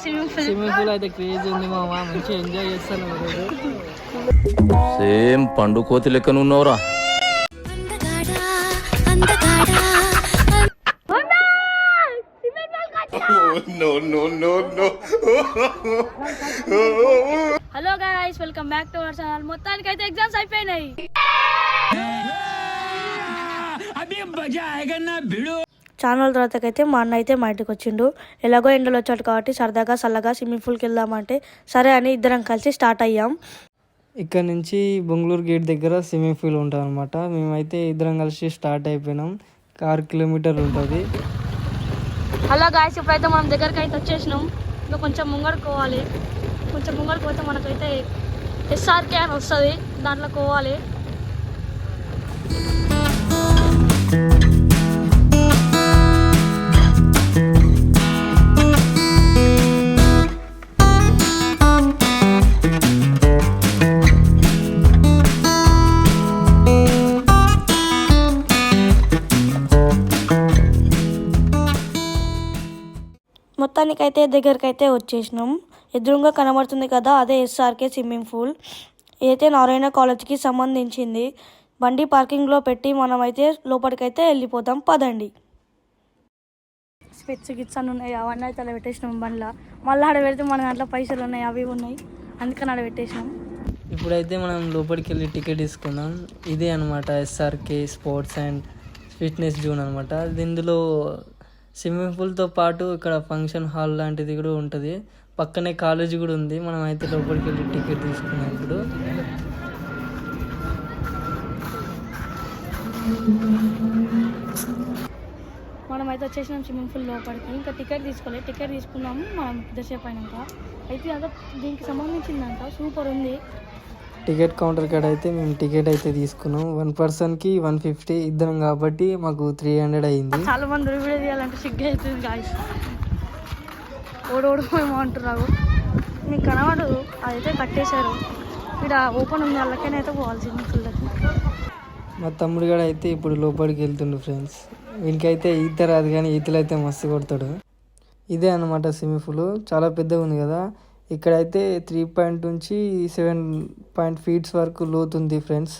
Swimming pool అయితే craze ఉంది మామ, మంచిగా ఎంజాయ్ చేస్తాను. సేమ్ పండు కోతి లెక్క ఉన్నావురా. Hello guys, welcome back to our channel. మొత్తానికి అయితే ఎగ్జామ్స్ అయిపోయినాయి. ఛానల్ తర్వాతకైతే మా అన్న అయితే మా ఇంటికి వచ్చిండు. ఎలాగో ఎండలు వచ్చాడు కాబట్టి సరదాగా చల్లగా స్విమ్మింగ్ పూల్కి వెళ్దామంటే సరే అని ఇద్దరం కలిసి స్టార్ట్ అయ్యాం. ఇక్కడ నుంచి బెంగళూరు గేట్ దగ్గర స్విమ్మింగ్ పూల్ ఉంటుంది అనమాట. మేమైతే ఇద్దరం కలిసి స్టార్ట్ అయిపోయినాం. 6 కిలోమీటర్లు ఉంటుంది. హలో గాయస్, ఇప్పుడైతే మనం దగ్గరికి అయితే వచ్చేసినాం. ఇంకా కొంచెం ముంగడికి పోవాలి. కొంచెం ముంగడికి పోతే మనకైతే ఎస్ఆర్కే అని వస్తుంది, దాంట్లో పోవాలి. మొత్తానికైతే దగ్గరకైతే వచ్చేసినాం. ఎదురుగా కనబడుతుంది కదా, అదే ఎస్ఆర్కే స్విమ్మింగ్ పూల్. అయితే నారాయణ కాలేజ్కి సంబంధించింది. బండి పార్కింగ్లో పెట్టి మనమైతే లోపలికైతే వెళ్ళిపోతాం. పదండి. స్పెట్స్ గిట్స్ అని ఉన్నాయి, అవన్నీ అయితే అలా పెట్టేసినాం బండ్లో. మళ్ళీ ఆడ పెడితే మన దాంట్లో పైసలు ఉన్నాయి, అవి ఉన్నాయి, అందుకని ఆడ పెట్టేసినాం. ఇప్పుడైతే మనం లోపలికి వెళ్ళి టికెట్ తీసుకున్నాం. ఇదే అనమాట SRK sports and fitness zone అనమాట. ఇందులో స్విమ్మింగ్ పూల్తో పాటు ఇక్కడ ఫంక్షన్ హాల్ లాంటిది కూడా ఉంటుంది. పక్కనే కాలేజీ కూడా ఉంది. మనం అయితే లోపలికి వెళ్ళి టికెట్ తీసుకున్నాం. ఇప్పుడు మనమైతే వచ్చేసినాం స్విమ్మింగ్ పూల్ లోపలికి. ఇంకా టికెట్ తీసుకోలేదు, టికెట్ తీసుకున్నాము మనం ఇద్దరుసేపు అయినాక. అయితే అదే దీనికి సంబంధించిందంట, సూపర్ ఉంది. టికెట్ కౌంటర్ కాడ అయితే మేము టికెట్ అయితే తీసుకున్నాం. 1 పర్సన్కి 150, ఇద్దరం కాబట్టి మాకు 300 అయింది. చాలా మంది వీడియో తీయాలంటే సిగ్గు అవుతుంది గాయస్. ఓడోడు ఏమంటున్నారు, మీకు కనబడదు, అదైతే కట్టేశారు. ఇక్కడ ఓపెన్ ఉంది, వాళ్ళకైనా పోవాలి స్విమ్మింగ్ పూల్లోకి. మా తమ్ముడు కూడా అయితే ఇప్పుడు లోపలికి వెళ్తుండు ఫ్రెండ్స్. వీనికైతే ఈత రాదు కానీ ఈతలు అయితే మస్తు కొడతాడు. ఇదే అన్నమాట స్విమ్మింగ్ పూల్. చాలా పెద్దగా ఉంది కదా. ఇక్కడైతే 3 నుంచి 7 ఫీట్స్ వరకు లోతుంది ఫ్రెండ్స్.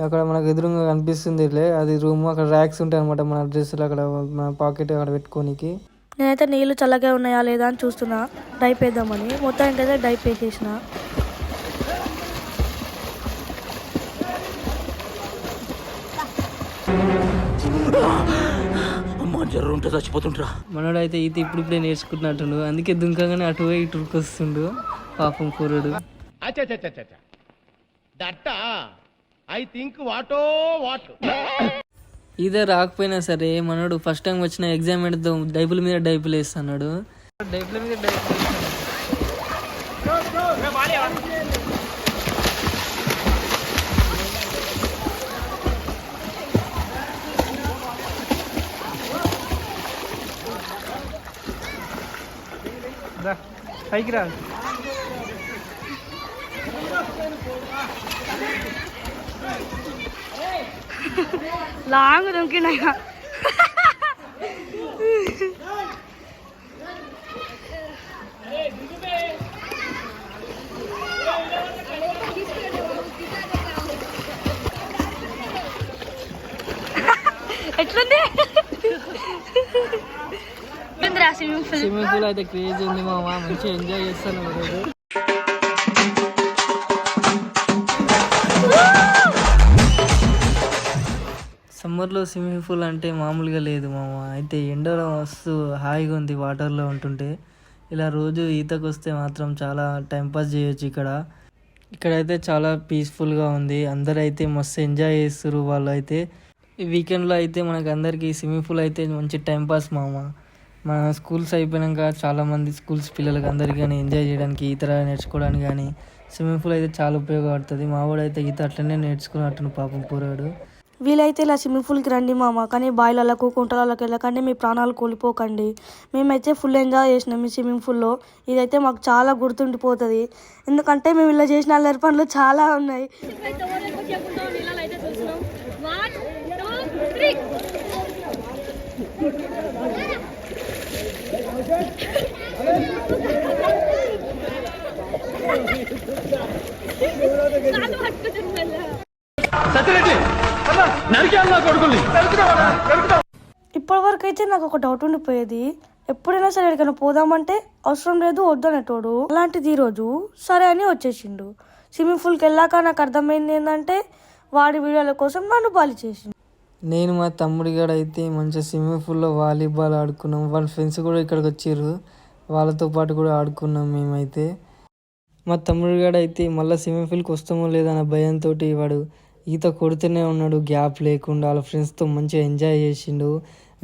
అక్కడ మనకు ఎదురుగా కనిపిస్తుందిలే, అది రూమ్. అక్కడ ర్యాక్స్ ఉంటాయి అనమాట, మన డ్రెస్సులు అక్కడ మన పాకెట్ అక్కడ పెట్టుకోనికి. నేనైతే నీళ్ళు చల్లగా ఉన్నాయా లేదా అని చూస్తున్నా, డైప్ వేద్దామని. మొత్తానికి అయితే డైప్ వేసేసిన. చచ్చిపోతుంటా. మనోడు అయితే ఈత ఇప్పుడిప్పుడే నేర్చుకుంటున్నట్టుండు, అందుకే దుంకగానే అటు పోయి ఇటుకి వస్తుండు పాపం కూరడు. ఈత రాకపోయినా సరే మనోడు ఫస్ట్ టైం వచ్చిన ఎగ్జామ్ పెడతాం, డైపుల మీద డైపులు వేస్తున్నాడు. డైపుల మీద డైపులు పైకి రా. లాంగ్ దుంకినాయా. ఎట్లుంది స్విమ్మింగ్ పూల్ అయితే క్రేజ్ ఉంది మామ, మంచిగా ఎంజాయ్ చేస్తాను. సమ్మర్లో స్విమ్మింగ్ పూల్ అంటే మామూలుగా లేదు మామ. అయితే ఎండలో మస్తు హాయిగా ఉంది వాటర్లో ఉంటుంటే. ఇలా రోజు ఈతకు వస్తే మాత్రం చాలా టైంపాస్ చేయొచ్చు. ఇక్కడైతే చాలా పీస్ఫుల్గా ఉంది. అందరైతే మస్తు ఎంజాయ్ చేస్తారు. వాళ్ళు అయితే ఈ వీకెండ్లో అయితే మనకు అందరికీ స్విమ్మింగ్ పూల్ అయితే మంచి టైంపాస్ మామ. మన స్కూల్స్ అయిపోయాక చాలామంది స్కూల్స్ పిల్లలకి అందరికీ కానీ ఎంజాయ్ చేయడానికి, ఈత నేర్చుకోవడానికి కానీ స్విమ్మింగ్ పూల్ అయితే చాలా ఉపయోగపడుతుంది. మా వాడు అయితే ఈత అట్లనే నేర్చుకున్నట్టు పాపం పోరాడు. వీలైతే ఇలా స్విమ్మింగ్ పూల్కి రండి మామ, కానీ బాయిలలకు కుంటలకు వెళ్ళకండి, మీ ప్రాణాలు కోల్పోకండి. మేమైతే ఫుల్ ఎంజాయ్ చేసినాం ఈ స్విమ్మింగ్ పూల్లో. ఇదైతే మాకు చాలా గుర్తుండిపోతుంది, ఎందుకంటే మేము ఇలా చేసిన అల్లరి పనులు చాలా ఉన్నాయి. ఇప్పటివరకు అయితే నాకు ఒక డౌట్ ఉండిపోయేది, ఎప్పుడైనా సరే ఎక్కడికైనా పోదామంటే అవసరం లేదు వద్దనేటోడు, అలాంటిది ఈరోజు సరే అని వచ్చేసిండు. స్విమ్మింగ్ పూల్కి వెళ్ళాక నాకు అర్థమైంది ఏంటంటే వాడి వీడియోల కోసం నన్ను బాలి చేసిండు. నేను మా తమ్ముడి గారు అయితే మంచిగా స్విమ్మింగ్ పూల్లో వాలీబాల్ ఆడుకున్నాం. వాళ్ళ ఫ్రెండ్స్ కూడా ఇక్కడికి వచ్చారు, వాళ్ళతో పాటు కూడా ఆడుకున్నాం మేమైతే. మా తమ్ముడి గారు అయితే మళ్ళీ స్విమ్మింగ్ పూల్కి వస్తామో లేదన్న భయంతో వాడు ఈత కొడుతూనే ఉన్నాడు గ్యాప్ లేకుండా. వాళ్ళ ఫ్రెండ్స్తో మంచిగా ఎంజాయ్ చేసిండు.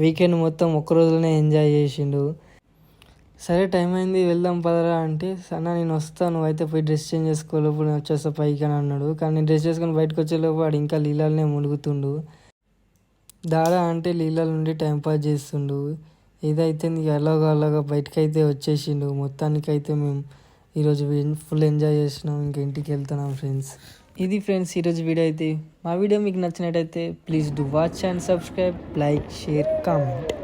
వీకెండ్ మొత్తం ఒక్క రోజులోనే ఎంజాయ్ చేసిండు. సరే టైం అయింది వెళ్దాం పదరా అంటే, అన్న నేను వస్తాను, నువ్వు అయితే పోయి డ్రెస్ చేంజ్ చేసుకోలేపు నేను వచ్చేస్తా పైకి అని అన్నాడు. కానీ నేను డ్రెస్ చేసుకొని బయటకు వచ్చేలోపు వాడు ఇంకా నీళ్ళనే మునుగుతుండు. దాడా అంటే నీళ్ళ నుండి టైంపాస్ చేస్తుండు. ఇదైతే నీకు అలాగా బయటకైతే వచ్చేసిండు. మొత్తానికైతే మేము ఈరోజు ఫుల్ ఎంజాయ్ చేసినాం. ఇంకా ఇంటికి వెళ్తున్నాం ఫ్రెండ్స్. ఇది ఫ్రెండ్స్ ఈరోజు వీడియో అయితే. మా వీడియో మీకు నచ్చినట్టయితే please do watch and subscribe, like, share, comment.